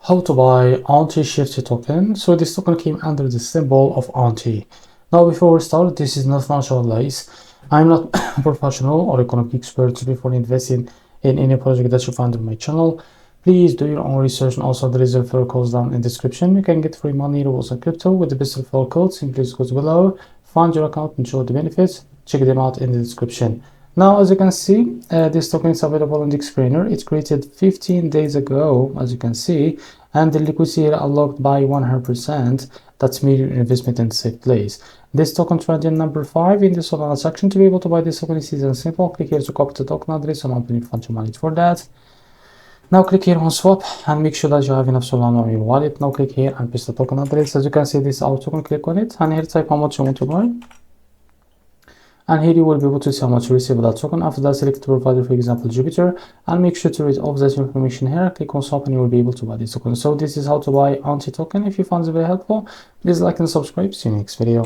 How to buy Antishifty token. So this token came under the symbol of Anti. Now before we start, this is not financial advice. I'm not a professional or economic expert. Before investing in any project that you find on my channel, please do your own research, and also there is a referral code down in the description. You can get free money, rewards, and crypto with the best referral code. Simply go below, find your account and show the benefits. Check them out in the description. Now, as you can see, this token is available on the screener. It's created 15 days ago, as you can see, and the liquidity here unlocked by 100%. That's made your investment in a safe place. This token trending number 5 in the Solana section. To be able to buy this token is easy and simple. Click here to copy the token address and open your fund wallet for that. Now click here on swap and make sure that you have enough Solana on your wallet. Now click here and paste the token address. As you can see, this is our token. Click on it and here type how much you want to buy. And here you will be able to see how much you receive that token. After that, select the provider, for example Jupiter, and make sure to read all that information here. Click on swap and you will be able to buy this token. So this is how to buy Anti token. If you found it very helpful, please like and subscribe. See you next video.